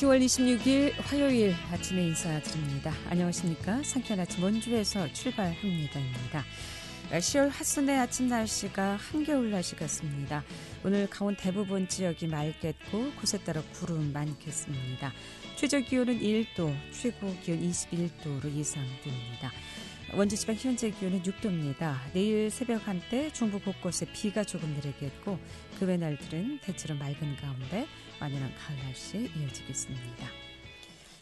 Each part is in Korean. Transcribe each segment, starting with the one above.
10월 26일 화요일 아침에 인사드립니다. 안녕하십니까? 상쾌한 아침 원주에서 출발합니다입니다. 10월 하순의 아침 날씨가 한겨울 날씨 같습니다. 오늘 강원 대부분 지역이 맑겠고 곳에 따라 구름 많겠습니다. 최저 기온은 1도, 최고 기온 21도로 예상됩니다. 원주 지방 현재 기온은 6도입니다. 내일 새벽 한때 중부 곳곳에 비가 조금 내리겠고 그 외 날들은 대체로 맑은 가운데 완연한 가을 날씨 이어지겠습니다.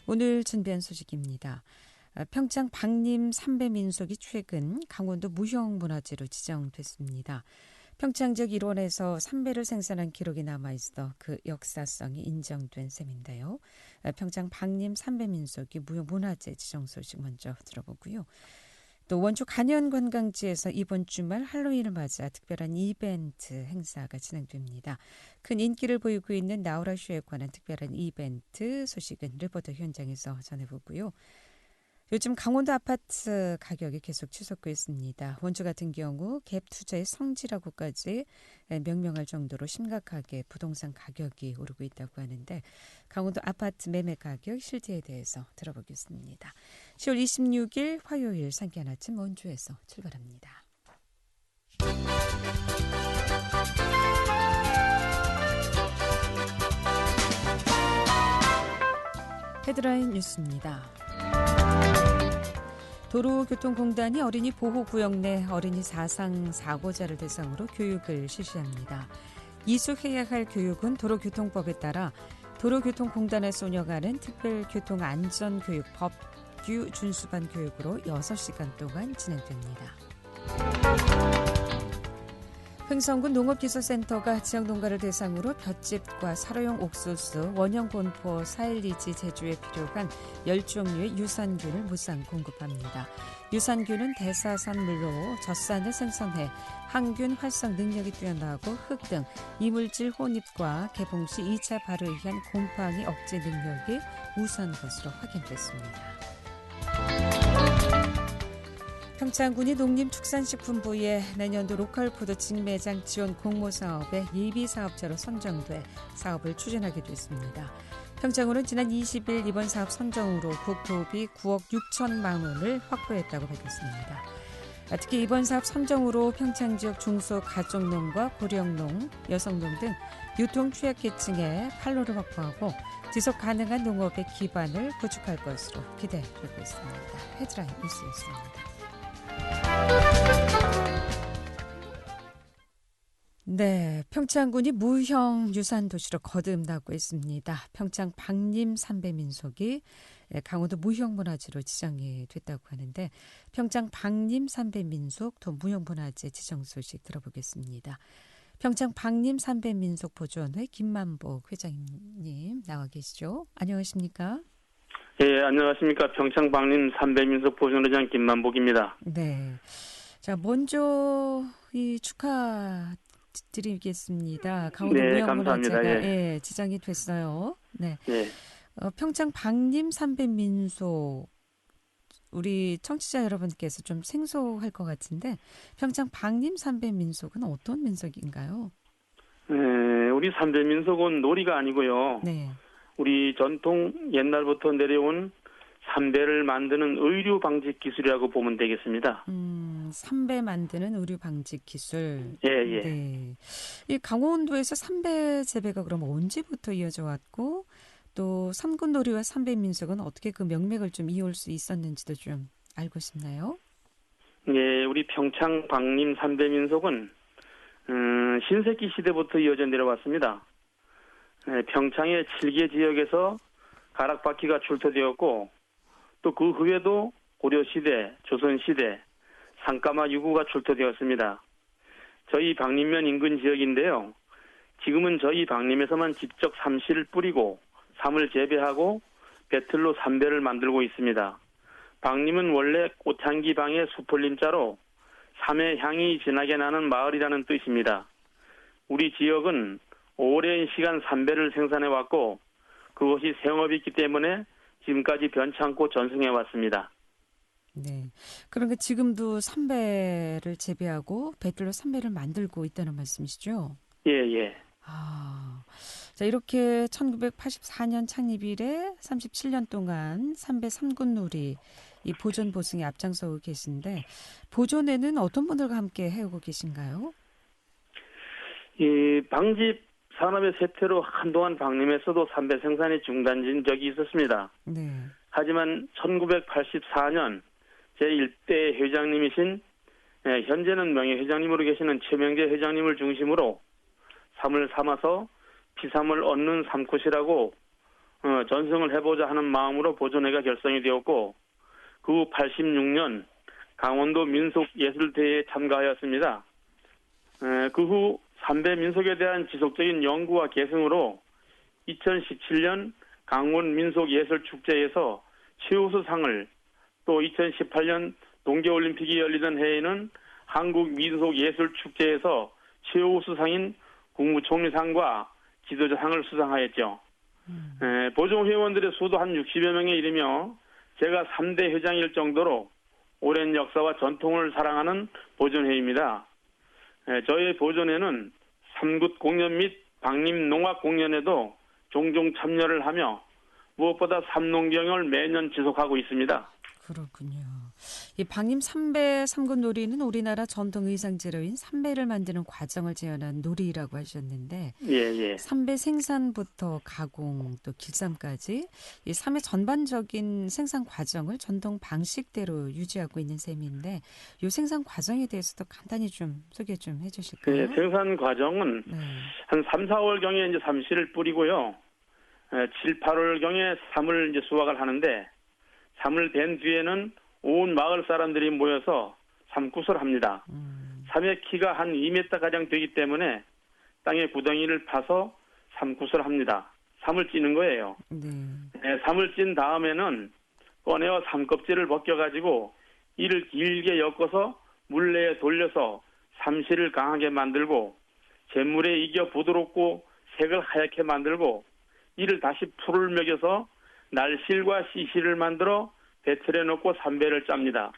오늘 준비한 소식입니다. 평창 박림 삼배민속이 최근 강원도 무형문화재로 지정됐습니다. 평창 지역 일원에서 삼배를 생산한 기록이 남아있어 그 역사성이 인정된 셈인데요. 평창 박림 삼배민속이 무형문화재 지정 소식 먼저 들어보고요. 또 원주 간현관광지에서 이번 주말 할로윈을 맞아 특별한 이벤트 행사가 진행됩니다. 큰 인기를 보이고 있는 나우라쇼에 관한 특별한 이벤트 소식은 리포터 현장에서 전해보고요. 요즘 강원도 아파트 가격이 계속 치솟고 있습니다. 원주 같은 경우 갭 투자의 성지라고까지 명명할 정도로 심각하게 부동산 가격이 오르고 있다고 하는데 강원도 아파트 매매 가격 실태에 대해서 들어보겠습니다. 10월 26일 화요일 상쾌한 아침 원주에서 출발합니다. 헤드라인 뉴스입니다. 도로교통공단이 어린이 보호구역 내 어린이 사상 사고자를 대상으로 교육을 실시합니다. 이수해야 할 교육은 도로교통법에 따라 도로교통공단에서 운영하는 특별교통안전교육 법규 준수반 교육으로 6시간 동안 진행됩니다. 흥성군 농업기술센터가 지역농가를 대상으로 볏짚과 사료용 옥수수, 원형 본포, 사일리지 제조에 필요한 10종류의 유산균을 무상 공급합니다. 유산균은 대사산물로 젖산을 생성해 항균 활성 능력이 뛰어나고 흙 등 이물질 혼입과 개봉 시 2차 발효에 의한 곰팡이 억제 능력이 우수한 것으로 확인됐습니다. 평창군이 농림축산식품부의 내년도 로컬푸드 직매장 지원 공모사업의 예비사업자로 선정돼 사업을 추진하게 됐습니다. 평창군은 지난 20일 이번 사업 선정으로 국토비 9억 6천만 원을 확보했다고 밝혔습니다. 특히 이번 사업 선정으로 평창 지역 중소가족농과 고령농, 여성농 등 유통 취약계층에 판로를 확보하고 지속 가능한 농업의 기반을 구축할 것으로 기대되고 있습니다. 헤드라인 뉴스였습니다. 네, 평창군이 무형 유산 도시로 거듭나고 있습니다. 평창 박림 삼배민속이 강원도 무형문화재로 지정이 됐다고 하는데 평창 박림 삼배민속 또 무형문화재 지정 소식 들어보겠습니다. 평창 박림 삼배민속 보존회 김만복 회장님 나와 계시죠? 안녕하십니까? 예, 안녕하십니까. 평창 박림 삼배민속 보존회장 김만복입니다. 네. 자, 먼저 이 축하드리겠습니다. 강원도 무형문화재가 예, 지정이 됐어요. 네. 예. 평창 박림 삼배민속 우리 청취자 여러분께서 좀 생소할 것 같은데 평창 박림 삼배민속은 어떤 민속인가요? 네, 우리 삼배민속은 놀이가 아니고요. 네. 우리 전통 옛날부터 내려온 삼배를 만드는 의류 방직 기술이라고 보면 되겠습니다. 삼배 만드는 의류 방직 기술. 예, 예. 네. 이 강원도에서 삼배 재배가 그럼 언제부터 이어져 왔고 또 삼군놀이와 삼배민속은 어떻게 그 명맥을 좀 이어올 수 있었는지도 좀 알고 싶나요? 예, 우리 평창 박림 삼배민속은 신石기 시대부터 이어져 내려왔습니다. 평창의 7개 지역에서 가락바퀴가 출토되었고 또 그 후에도 고려시대, 조선시대, 상가마 유구가 출토되었습니다. 저희 박림면 인근 지역인데요. 지금은 저희 박림에서만 직접 삼씨를 뿌리고 삼을 재배하고 배틀로 삼배를 만들고 있습니다. 박림은 원래 꽃향기 방의 수풀림자로 삼의 향이 진하게 나는 마을이라는 뜻입니다. 우리 지역은 오랜 시간 삼배를 생산해왔고 그것이 생업이기 때문에 지금까지 변치 않고 전승해왔습니다. 네. 그러니까 지금도 삼배를 재배하고 배틀로 삼배를 만들고 있다는 말씀이시죠? 예, 예. 자, 이렇게 1984년 창립 이래 37년 동안 삼배 3군 놀이 이 보존 보승에 앞장서고 계신데 보존에는 어떤 분들과 함께 해오고 계신가요? 이 방집 산업의 쇠퇴로 한동안 방림에서도 삼배 생산이 중단된 적이 있었습니다. 네. 하지만 1984년 제1대 회장님이신 현재는 명예회장님으로 계시는 최명재 회장님을 중심으로 삼을 삼아서 피삼을 얻는 삼굿이라고 전승을 해보자 하는 마음으로 보존회가 결성이 되었고 그 후 86년 강원도 민속예술대회에 참가하였습니다. 그 후 삼배 민속에 대한 지속적인 연구와 계승으로 2017년 강원 민속예술축제에서 최우수상을 또 2018년 동계올림픽이 열리던 해에는 한국민속예술축제에서 최우수상인 국무총리상과 지도자상을 수상하였죠. 보존회원들의 수도 한 60여 명에 이르며 제가 3대 회장일 정도로 오랜 역사와 전통을 사랑하는 보존회입니다. 저희 보존회는 삼굿 공연 및 방림 농악 공연에도 종종 참여를 하며 무엇보다 삼농경을 매년 지속하고 있습니다. 그렇군요. 이 방림 삼배 삼군 놀이는 우리나라 전통 의상 재료인 삼배를 만드는 과정을 재현한 놀이라고 하셨는데 예. 삼배 생산부터 가공 또 길쌈까지 이 삼배 전반적인 생산 과정을 전통 방식대로 유지하고 있는 셈인데 이 생산 과정에 대해서도 간단히 좀 소개 좀 해주실까요? 네, 생산 과정은 한 3, 4월경에 이제 삼씨를 뿌리고요. 7, 8월경에 삼을 이제 수확을 하는데 삼을 댄 뒤에는 온 마을 사람들이 모여서 삼굿을 합니다. 삼의 키가 한 2m 가량 되기 때문에 땅에 구덩이를 파서 삼굿을 합니다. 삼을 찌는 거예요. 삼을 찐 다음에는 꺼내어 삼껍질을 벗겨가지고 이를 길게 엮어서 물내에 돌려서 삼실을 강하게 만들고 잿물에 익혀 부드럽고 색을 하얗게 만들고 이를 다시 풀을 먹여서 날실과 씨실을 만들어 배틀에 넣고 삼배를 짭니다.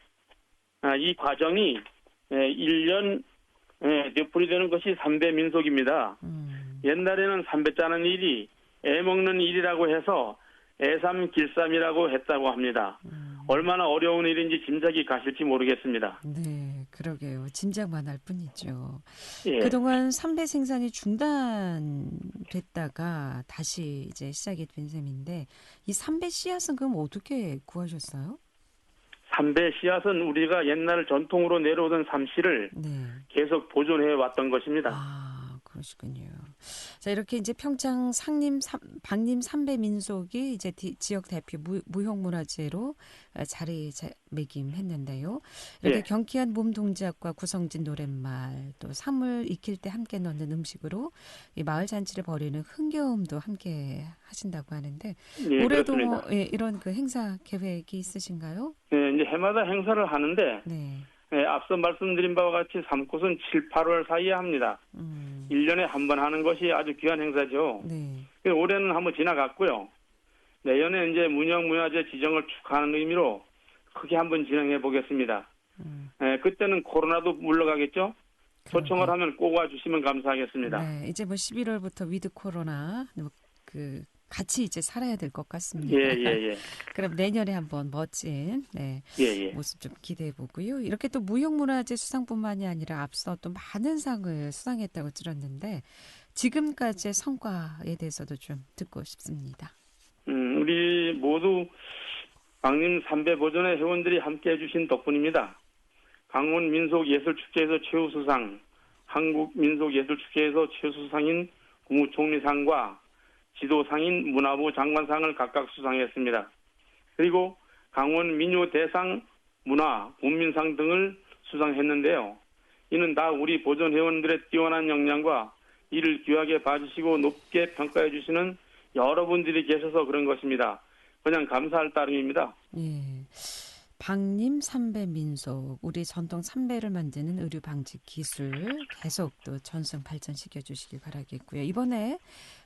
이 과정이 1년 몇 되는 것이 삼배 민속입니다. 옛날에는 삼배 짜는 일이 애 먹는 일이라고 해서 애삼 길쌈이라고 했다고 합니다. 얼마나 어려운 일인지 짐작이 가실지 모르겠습니다. 네, 그러게요. 짐작만 할 뿐이죠. 예. 그동안 삼배 생산이 중단됐다가 다시 이제 시작이 된 셈인데 이 삼배 씨앗은 그럼 어떻게 구하셨어요? 삼배 씨앗은 우리가 옛날 전통으로 내려오던 삼씨를 계속 보존해 왔던 것입니다. 아, 그러시군요. 자, 이렇게 이제 평창 방림 삼배 민속이 이제 지역 대표 무형문화재로 자리매김했는데요. 이렇게 경쾌한 몸 동작과 구성진 노랫말, 또 삼을 익힐 때 함께 넣는 음식으로 이 마을 잔치를 벌이는 흥겨움도 함께 하신다고 하는데 올해도 이런 그 행사 계획이 있으신가요? 네, 이제 해마다 행사를 하는데 앞서 말씀드린 바와 같이 삼굿은 7, 8월 사이에 합니다. 1년에 한 번 하는 것이 아주 귀한 행사죠. 올해는 한번 지나갔고요. 내년에 이제 문형문화재 지정을 축하하는 의미로 크게 한번 진행해 보겠습니다. 그때는 코로나도 물러가겠죠? 초청을 하면 꼭 와주시면 감사하겠습니다. 네, 이제 뭐 11월부터 위드 코로나 같이 이제 살아야 될 것 같습니다. 예. 그럼 내년에 한번 멋진 모습 좀 기대해 보고요. 이렇게 또 무형문화재 수상뿐만이 아니라 앞서 또 많은 상을 수상했다고 들었는데 지금까지의 성과에 대해서도 좀 듣고 싶습니다. 우리 모두 방림 삼배 보존회 회원들이 함께해 주신 덕분입니다. 강원 민속예술축제에서 최우수상, 한국민속예술축제에서 최우수상인 국무총리상과 지도상인 문화부 장관상을 각각 수상했습니다. 그리고 강원 민요대상, 문화, 국민상 등을 수상했는데요. 이는 다 우리 보존회원들의 뛰어난 역량과 이를 귀하게 봐주시고 높게 평가해 주시는 여러분들이 계셔서 그런 것입니다. 그냥 감사할 따름입니다. 예. 방림 삼배 민속, 우리 전통 삼배를 만드는 의류 방직 기술 계속 또 전승 발전시켜 주시길 바라겠고요. 이번에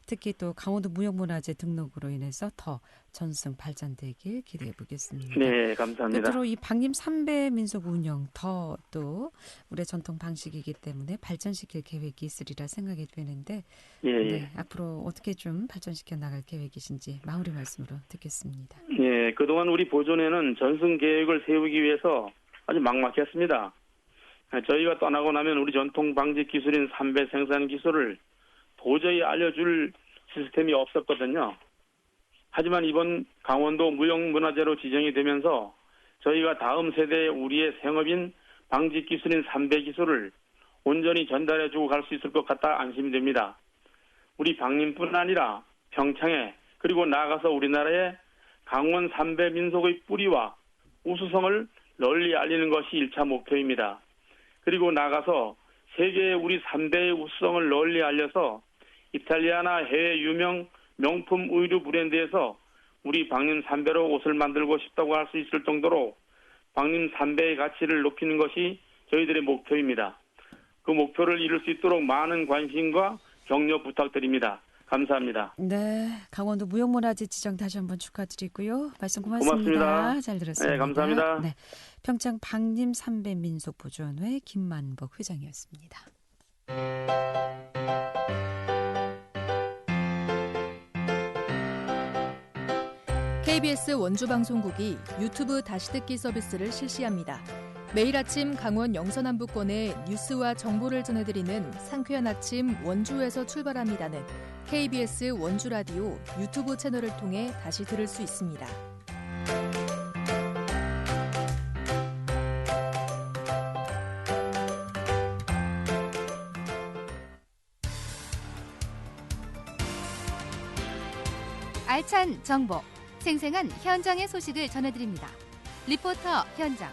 특히 또 강원도 무형문화재 등록으로 인해서 더 전승 발전되길 기대해 보겠습니다. 네, 감사합니다. 끝으로 이 방림 삼배 민속 운영 더 또 우리의 전통 방식이기 때문에 발전시킬 계획이 있으리라 생각이 되는데 예, 네, 앞으로 어떻게 좀 발전시켜 나갈 계획이신지 마무리 말씀으로 듣겠습니다. 예, 그동안 우리 보존에는 전승 계획을 세우기 위해서 아주 막막했습니다. 저희가 떠나고 나면 우리 전통 방직 기술인 삼배 생산 기술을 도저히 알려줄 시스템이 없었거든요. 하지만 이번 강원도 무형문화재로 지정이 되면서 저희가 다음 세대에 우리의 생업인 방직 기술인 삼배 기술을 온전히 전달해주고 갈 수 있을 것 같아 안심이 됩니다. 우리 방림뿐 아니라 평창에 그리고 나아가서 우리나라의 강원 삼배 민속의 뿌리와 우수성을 널리 알리는 것이 1차 목표입니다. 그리고 나가서 세계의 우리 삼배의 우수성을 널리 알려서 이탈리아나 해외 유명 명품 의류 브랜드에서 우리 방림 삼배로 옷을 만들고 싶다고 할 수 있을 정도로 방림 삼배의 가치를 높이는 것이 저희들의 목표입니다. 그 목표를 이룰 수 있도록 많은 관심과 격려 부탁드립니다. 감사합니다. 네, 강원도 무형문화재 지정 다시 한번 축하드리고요. 말씀 고맙습니다. 고맙습니다. 잘 들었습니다. 네, 감사합니다. 네, 평창 방림 삼배 민속보존회 김만복 회장이었습니다. KBS 원주방송국이 유튜브 다시 듣기 서비스를 실시합니다. 매일 아침 강원 영서남부권의 뉴스와 정보를 전해드리는 상쾌한 아침 원주에서 출발합니다는 KBS 원주라디오 유튜브 채널을 통해 다시 들을 수 있습니다. 알찬 정보, 생생한 현장의 소식을 전해드립니다. 리포터 현장.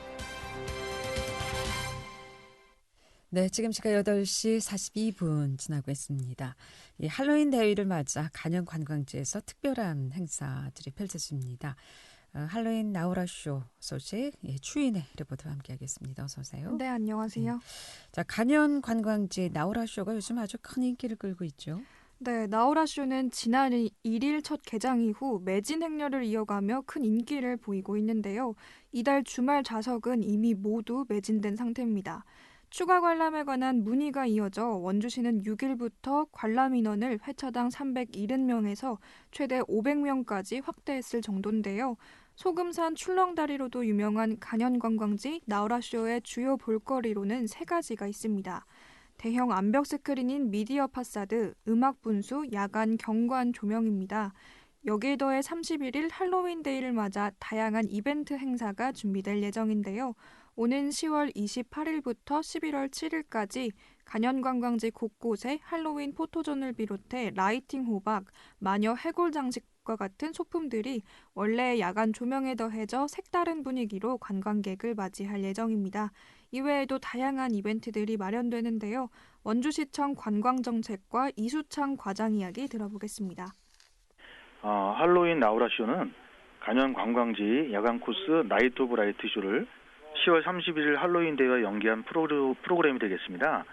네, 지금 시각 8시 42분 지나고 있습니다. 이 할로윈 대회를 맞아 간현 관광지에서 특별한 행사들이 펼쳐집니다. 할로윈 나우라쇼 소식 추인의 리포터와 함께하겠습니다. 어서 오세요. 네, 안녕하세요. 자, 간현 관광지 나우라쇼가 요즘 아주 큰 인기를 끌고 있죠. 네, 나우라쇼는 지난 1일 첫 개장 이후 매진 행렬을 이어가며 큰 인기를 보이고 있는데요. 이달 주말 좌석은 이미 모두 매진된 상태입니다. 추가 관람에 관한 문의가 이어져 원주시는 6일부터 관람 인원을 회차당 370명에서 최대 500명까지 확대했을 정도인데요. 소금산 출렁다리로도 유명한 간현관광지 나우라쇼의 주요 볼거리로는 3가지가 있습니다. 대형 암벽 스크린인 미디어 파사드, 음악 분수, 야간 경관 조명입니다. 여기에 더해 31일 할로윈 데이를 맞아 다양한 이벤트 행사가 준비될 예정인데요. 오는 10월 28일부터 11월 7일까지 간현관광지 곳곳에 할로윈 포토존을 비롯해 라이팅 호박, 마녀 해골 장식과 같은 소품들이 원래의 야간 조명에 더해져 색다른 분위기로 관광객을 맞이할 예정입니다. 이외에도 다양한 이벤트들이 마련되는데요. 원주시청 관광정책과 이수창 과장 이야기 들어보겠습니다. 할로윈 나우라쇼는 간현 관광지 야간 코스 나이트 오브 라이트 쇼를 10월 31일 할로윈 대회와 연계한 프로그램이 되겠습니다.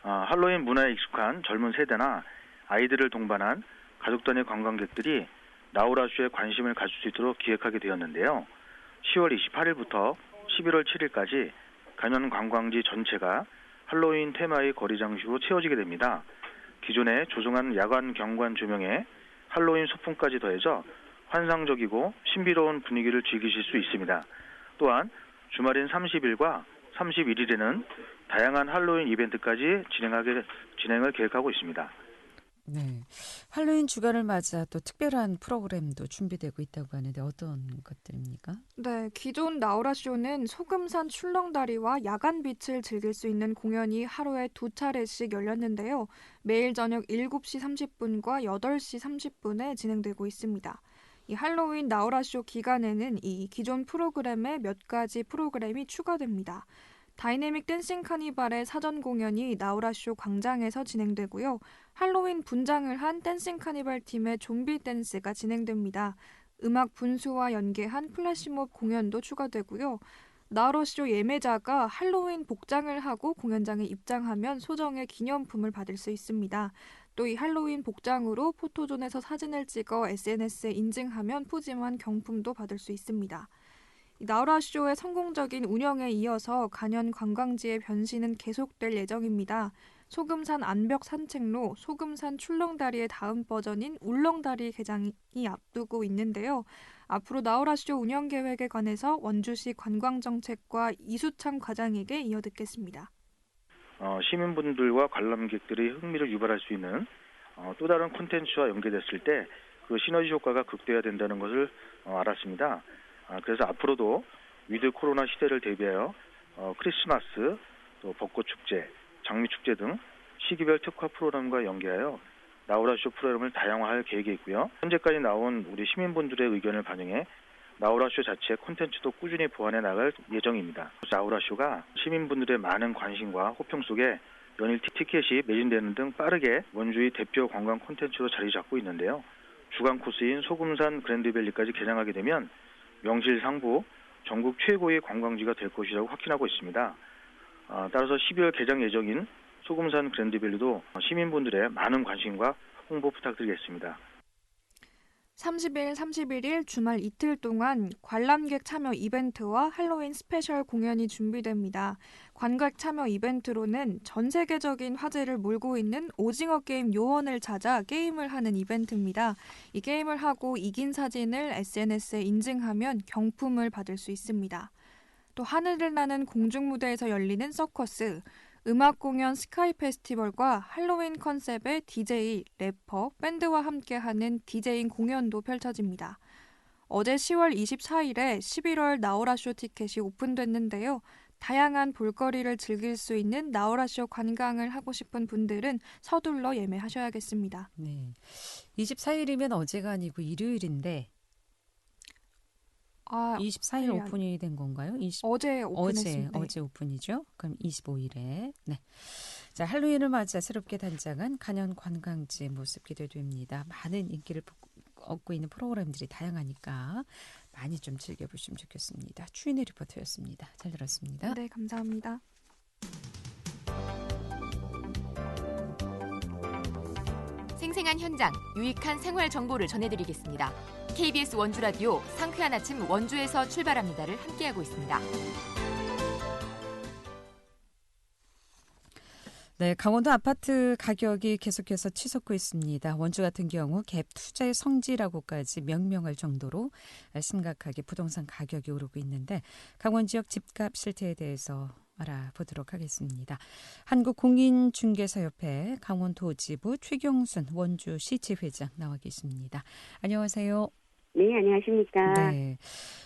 할로윈 문화에 익숙한 젊은 세대나 아이들을 동반한 가족 단위 관광객들이 나우라쇼에 관심을 가질 수 있도록 기획하게 되었는데요. 10월 28일부터 11월 7일까지 간현 관광지 전체가 할로윈 테마의 거리 장식으로 채워지게 됩니다. 기존의 조성한 야간 경관 조명에 할로윈 소품까지 더해져 환상적이고 신비로운 분위기를 즐기실 수 있습니다. 또한 주말인 30일과 31일에는 다양한 할로윈 이벤트까지 진행을 계획하고 있습니다. 네, 할로윈 주간을 맞아 또 특별한 프로그램도 준비되고 있다고 하는데 어떤 것들입니까? 네, 기존 나우라쇼는 소금산 출렁다리와 야간 빛을 즐길 수 있는 공연이 하루에 2차례씩 열렸는데요. 매일 저녁 7시 30분과 8시 30분에 진행되고 있습니다. 이 할로윈 나우라쇼 기간에는 이 기존 프로그램에 몇 가지 프로그램이 추가됩니다. 다이내믹 댄싱 카니발의 사전 공연이 나우라쇼 광장에서 진행되고요. 할로윈 분장을 한 댄싱 카니발 팀의 좀비 댄스가 진행됩니다. 음악 분수와 연계한 플래시몹 공연도 추가되고요. 나우라쇼 예매자가 할로윈 복장을 하고 공연장에 입장하면 소정의 기념품을 받을 수 있습니다. 또 이 할로윈 복장으로 포토존에서 사진을 찍어 SNS에 인증하면 푸짐한 경품도 받을 수 있습니다. 나우라쇼의 성공적인 운영에 이어서 간현 관광지의 변신은 계속될 예정입니다. 소금산 안벽 산책로, 소금산 출렁다리의 다음 버전인 울렁다리 개장이 앞두고 있는데요. 앞으로 나우라쇼 운영 계획에 관해서 원주시 관광정책과 이수창 과장에게 이어 듣겠습니다. 시민분들과 관람객들이 흥미를 유발할 수 있는 또 다른 콘텐츠와 연계됐을 때 그 시너지 효과가 극대화된다는 것을 알았습니다. 그래서 앞으로도 위드 코로나 시대를 대비하여 크리스마스, 또 벚꽃 축제, 장미 축제 등 시기별 특화 프로그램과 연계하여 나우라쇼 프로그램을 다양화할 계획이 있고요. 현재까지 나온 우리 시민분들의 의견을 반영해 나우라쇼 자체 콘텐츠도 꾸준히 보완해 나갈 예정입니다. 나우라쇼가 시민분들의 많은 관심과 호평 속에 연일 티켓이 매진되는 등 빠르게 원주의 대표 관광 콘텐츠로 자리 잡고 있는데요. 주간 코스인 소금산 그랜드밸리까지 개장하게 되면 명실상부 전국 최고의 관광지가 될 것이라고 확신하고 있습니다. 따라서 12월 개장 예정인 소금산 그랜드밸리도 시민분들의 많은 관심과 홍보 부탁드리겠습니다. 30일, 31일 주말 이틀 동안 관람객 참여 이벤트와 할로윈 스페셜 공연이 준비됩니다. 관객 참여 이벤트로는 전 세계적인 화제를 몰고 있는 오징어 게임 요원을 찾아 게임을 하는 이벤트입니다. 이 게임을 하고 이긴 사진을 SNS에 인증하면 경품을 받을 수 있습니다. 또 하늘을 나는 공중무대에서 열리는 서커스, 음악 공연 스카이 페스티벌과 할로윈 컨셉의 DJ, 래퍼, 밴드와 함께하는 디제잉 공연도 펼쳐집니다. 어제 10월 24일에 11월 나우라쇼 티켓이 오픈됐는데요. 다양한 볼거리를 즐길 수 있는 나우라쇼 관광을 하고 싶은 분들은 서둘러 예매하셔야겠습니다. 네, 24일이면 어제가 아니고 일요일인데 24일 오픈이 된 건가요? 어제 오픈했습니다. 어제 오픈이죠. 그럼 25일에. 네. 자, 할로윈을 맞아 새롭게 단장한 간현 관광지의 모습 기대됩니다. 많은 인기를 얻고 있는 프로그램들이 다양하니까 많이 좀 즐겨보시면 좋겠습니다. 추인의 리포터였습니다. 잘 들었습니다. 네, 감사합니다. 생생한 현장, 유익한 생활 정보를 전해드리겠습니다. KBS 원주라디오 상쾌한 아침 원주에서 출발합니다를 함께하고 있습니다. 네, 강원도 아파트 가격이 계속해서 치솟고 있습니다. 원주 같은 경우 갭 투자의 성지라고까지 명명할 정도로 심각하게 부동산 가격이 오르고 있는데 강원 지역 집값 실태에 대해서 알아보도록 하겠습니다. 한국공인중개사협회 강원도지부 최경순 원주시치 회장 나와 계십니다. 안녕하세요. 네, 안녕하십니까. 네.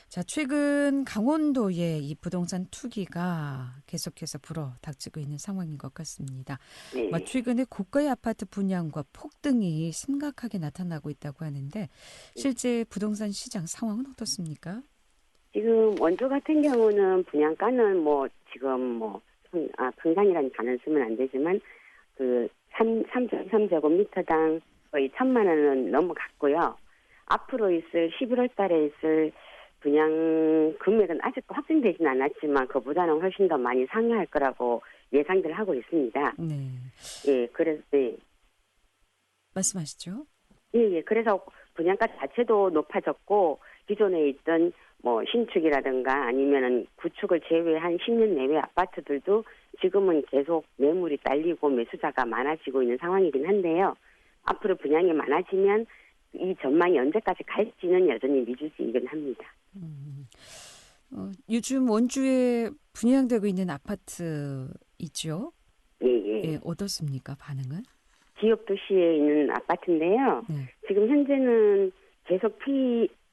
자, 최근 강원도의 이 부동산 투기가 계속해서 불어닥치고 있는 상황인 것 같습니다. 네. 최근에 고가의 아파트 분양과 폭등이 심각하게 나타나고 있다고 하는데 실제 부동산 시장 상황은 어떻습니까? 지금 원주 같은 경우는 분양가는 지금 평당이라는 단어를 쓰면 안 되지만 3.3제곱미터당 거의 1,000만 원은 넘어갔고요. 앞으로 있을 11월 달에 있을 분양 금액은 아직도 확정되지는 않았지만 그보다는 훨씬 더 많이 상회할 거라고 예상들 하고 있습니다. 네. 예, 그래서 말씀하시죠. 예, 그래서 분양가 자체도 높아졌고 기존에 있던 신축이라든가 아니면은 구축을 제외한 10년 내외 아파트들도 지금은 계속 매물이 딸리고 매수자가 많아지고 있는 상황이긴 한데요. 앞으로 분양이 많아지면 이 전망이 언제까지 갈지는 여전히 미지수이긴 합니다. 요즘 원주에 분양되고 있는 아파트 있죠? 예, 어떻습니까, 반응은? 지역 도시에 있는 아파트인데요. 네. 지금 현재는 계속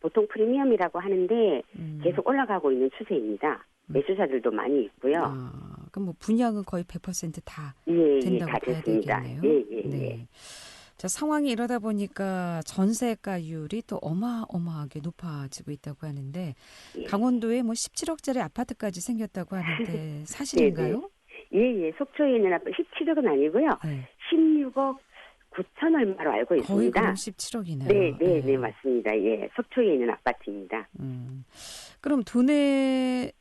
보통 프리미엄이라고 하는데 계속 올라가고 있는 추세입니다. 매수자들도 많이 있고요. 그럼 분양은 거의 100% 다 된다고 다 봐야 됐습니다. 되겠네요. 네. 자, 상황이 이러다 보니까 전세가율이 또 어마어마하게 높아지고 있다고 하는데 강원도에 17억짜리 아파트까지 생겼다고 하는데 사실인가요? 예. 속초에 있는 아파트 17억은 아니고요. 16억 9천 얼마로 알고 있습니다. 거의 그럼 17억이네요. 네, 맞습니다. 예, 속초에 있는 아파트입니다. 그럼 도내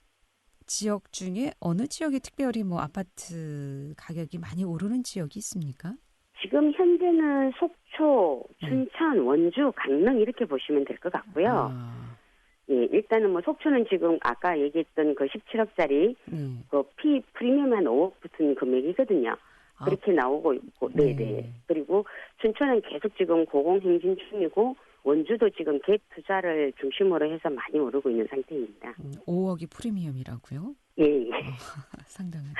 지역 중에 어느 지역이 특별히 아파트 가격이 많이 오르는 지역이 있습니까? 지금 현재는 속초, 춘천, 원주, 강릉 이렇게 보시면 될 것 같고요. 예, 일단은 뭐 속초는 지금 아까 얘기했던 그 17억짜리 그 프리미엄 한 5억 붙은 금액이거든요. 그렇게 나오고 있고, 네네. 그리고 춘천은 계속 지금 고공행진 중이고, 원주도 지금 갭 투자를 중심으로 해서 많이 오르고 있는 상태입니다. 5억이 프리미엄이라고요? 예. 상당하다.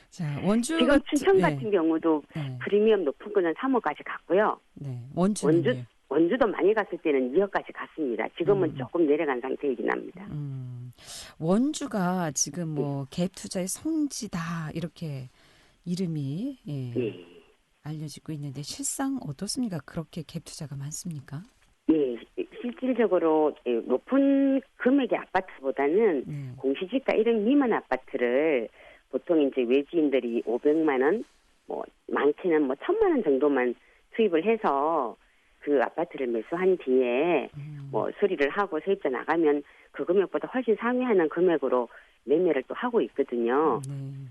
자, 원주 지금 춘천 같은 경우도 프리미엄 높은 거는 3억까지 갔고요. 네. 원주도 많이 갔을 때는 2억까지 갔습니다. 지금은 조금 내려간 상태이긴 합니다. 원주가 지금 뭐 갭 투자의 성지다 이렇게 이름이 알려지고 있는데 실상 어떻습니까? 그렇게 갭 투자가 많습니까? 예, 실질적으로 높은 금액의 아파트보다는 공시지가 1억 미만 아파트를 보통 이제 외지인들이 500만 원, 뭐 많게는 뭐 1,000만 원 정도만 투입을 해서 그 아파트를 매수한 뒤에 뭐 수리를 하고 세입자 나가면 그 금액보다 훨씬 상회하는 금액으로 매매를 또 하고 있거든요.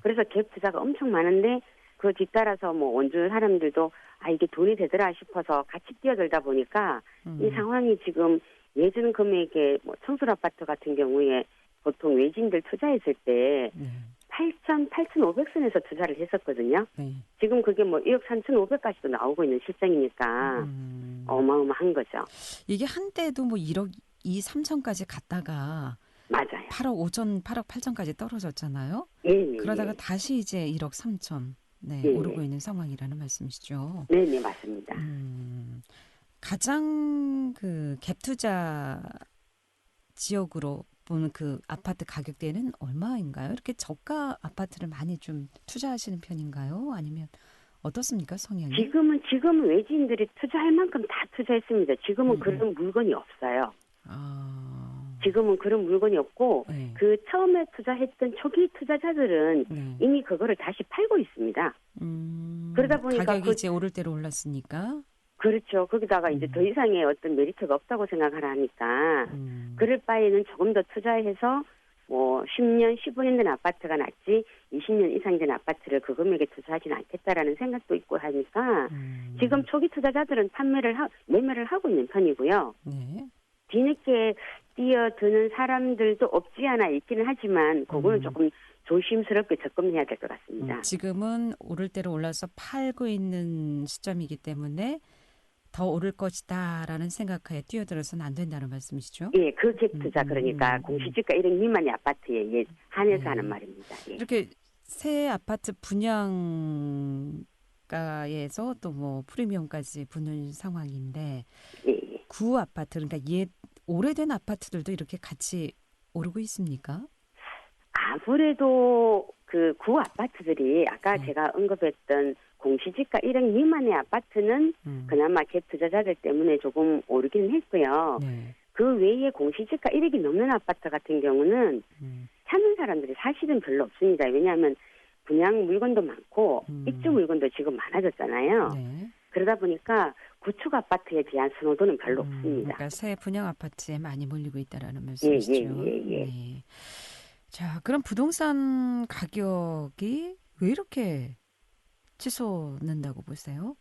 그래서 갭 투자가 엄청 많은데 그 뒤따라서 뭐 원주 사람들도 이게 돈이 되더라 싶어서 같이 뛰어들다 보니까 이 상황이 지금 예전 금액의 뭐 청술 아파트 같은 경우에 보통 외지인들 투자했을 때 8,500선에서 투자를 했었거든요. 지금 그게 뭐 1억 3,500까지도 나오고 있는 실정이니까 어마어마한 거죠. 이게 한때도 뭐 1억 2, 3천까지 갔다가 맞아요. 8억 5천, 8억 8천까지 떨어졌잖아요. 그러다가 다시 이제 1억 3천 오르고 있는 상황이라는 말씀이시죠. 네, 맞습니다. 가장 그 갭 투자 지역으로 보는 그 아파트 가격대는 얼마인가요? 이렇게 저가 아파트를 많이 좀 투자하시는 편인가요? 아니면 어떻습니까, 성향이? 지금은 외지인들이 투자할 만큼 다 투자했습니다. 지금은 그런 물건이 없어요. 지금은 그런 물건이 없고 그 처음에 투자했던 초기 투자자들은 이미 그거를 다시 팔고 있습니다. 그러다 보니까 가격이 이제 오를 대로 올랐으니까. 그렇죠. 거기다가 이제 더 이상의 어떤 메리트가 없다고 생각을 하니까 그럴 바에는 조금 더 투자해서 뭐 10년, 15년 된 아파트가 낫지 20년 이상 된 아파트를 그 금액에 투자하지는 않겠다라는 생각도 있고 하니까 지금 초기 투자자들은 매매를 하고 있는 편이고요. 뒤늦게 뛰어드는 사람들도 없지 않아 있기는 하지만 그거는 조금 조심스럽게 접근해야 될 것 같습니다. 지금은 오를 대로 올라서 팔고 있는 시점이기 때문에 더 오를 것이다라는 생각하에 뛰어들어서는 안 된다는 말씀이시죠? 예, 그 갭 투자 그러니까 공시지가 1억 미만의 아파트에 한해서 하는 말입니다. 예. 이렇게 새 아파트 분양가에서 또 뭐 프리미엄까지 붙는 상황인데 구 아파트 그러니까 오래된 아파트들도 이렇게 같이 오르고 있습니까? 아무래도 그 구 아파트들이 아까 제가 언급했던 공시지가 1억 미만의 아파트는 그나마 갭 투자자들 때문에 조금 오르긴 했고요. 그 외에 공시지가 1억이 넘는 아파트 같은 경우는 찾는 사람들이 사실은 별로 없습니다. 왜냐하면 분양 물건도 많고 입주 물건도 지금 많아졌잖아요. 그러다 보니까 구축 아파트에 대한 선호도는 별로 없습니다. 그러니까 새 분양 아파트에 많이 몰리고 있다라는 말씀이시죠. 자, 그럼 부동산 가격이 왜 이렇게 치솟는다고 보세요?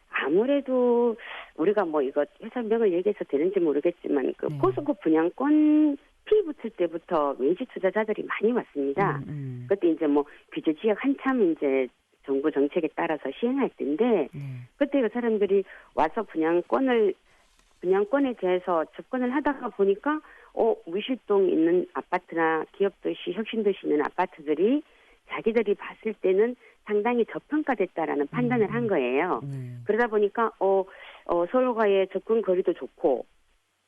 아무래도 우리가 뭐 이거 회사명을 얘기해서 되는지 모르겠지만 그 포스코 분양권 피 붙을 때부터 외지 투자자들이 많이 왔습니다. 그때 이제 뭐 규제 지역 한참 이제 정부 정책에 따라서 시행할 때인데 그때 그 사람들이 와서 분양권에 대해서 접근을 하다가 보니까 무실동 있는 아파트나 기업도시, 혁신도시 있는 아파트들이 자기들이 봤을 때는 상당히 저평가됐다라는 판단을 한 거예요. 그러다 보니까 서울과의 접근 거리도 좋고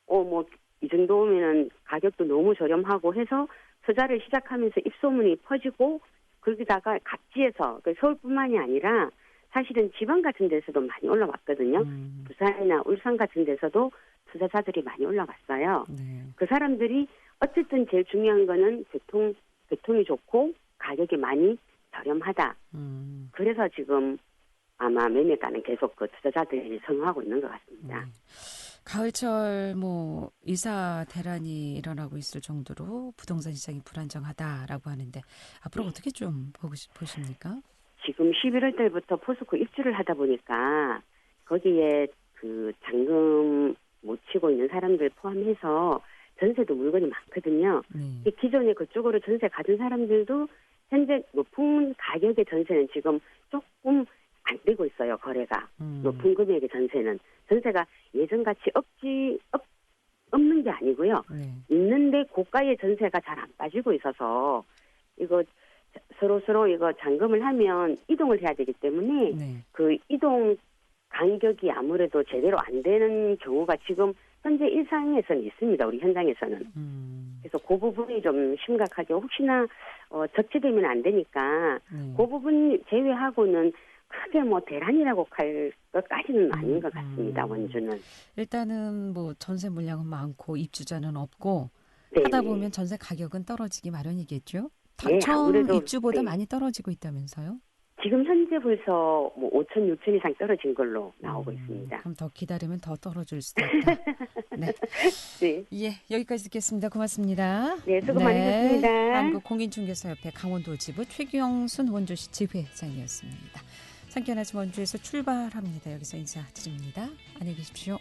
뭐 이 정도면은 가격도 너무 저렴하고 해서 투자를 시작하면서 입소문이 퍼지고 거기다가 각지에서 서울뿐만이 아니라 사실은 지방 같은 데서도 많이 올라왔거든요. 부산이나 울산 같은 데서도 투자자들이 많이 올라왔어요. 그 사람들이 어쨌든 제일 중요한 거는 교통이 좋고 가격이 많이 저렴하다. 그래서 지금 아마 매매가는 계속 그 투자자들이 선호하고 있는 것 같습니다. 가을철 뭐 이사 대란이 일어나고 있을 정도로 부동산 시장이 불안정하다라고 하는데 앞으로 어떻게 좀 보십니까? 지금 11월 달부터 포스코 입주를 하다 보니까 거기에 그 잔금 못 치고 있는 사람들 포함해서 전세도 물건이 많거든요. 기존에 그쪽으로 전세 가진 사람들도 현재 높은 가격의 전세는 지금 조금 안 되고 있어요. 거래가. 높은 금액의 전세가 예전같이 없는 게 아니고요. 있는데 고가의 전세가 잘 안 빠지고 있어서 이거 서로 이거 잔금을 하면 이동을 해야 되기 때문에 그 이동 간격이 아무래도 제대로 안 되는 경우가 지금 현재 일상에서는 있습니다. 우리 현장에서는. 그래서 그 부분이 좀 심각하게 혹시나 적체되면 안 되니까 그 부분 제외하고는 크게 뭐 대란이라고 할 것까지는 아닌 것 같습니다. 원주는. 일단은 뭐 전세 물량은 많고 입주자는 없고 네네. 하다 보면 전세 가격은 떨어지기 마련이겠죠? 네, 처음 아무래도, 입주보다 네. 많이 떨어지고 있다면서요? 지금 현재 벌써 뭐 5천, 6천 이상 떨어진 걸로 나오고 있습니다. 그럼 더 기다리면 더 떨어질 수도 있다. 네. 네. 예, 여기까지 듣겠습니다. 고맙습니다. 네, 수고 많으셨습니다. 한국공인중개사협회 강원도지부 최경순 원주시 지회장이었습니다. 상쾌한 아침 원주에서 출발합니다. 여기서 인사드립니다. 안녕히 계십시오.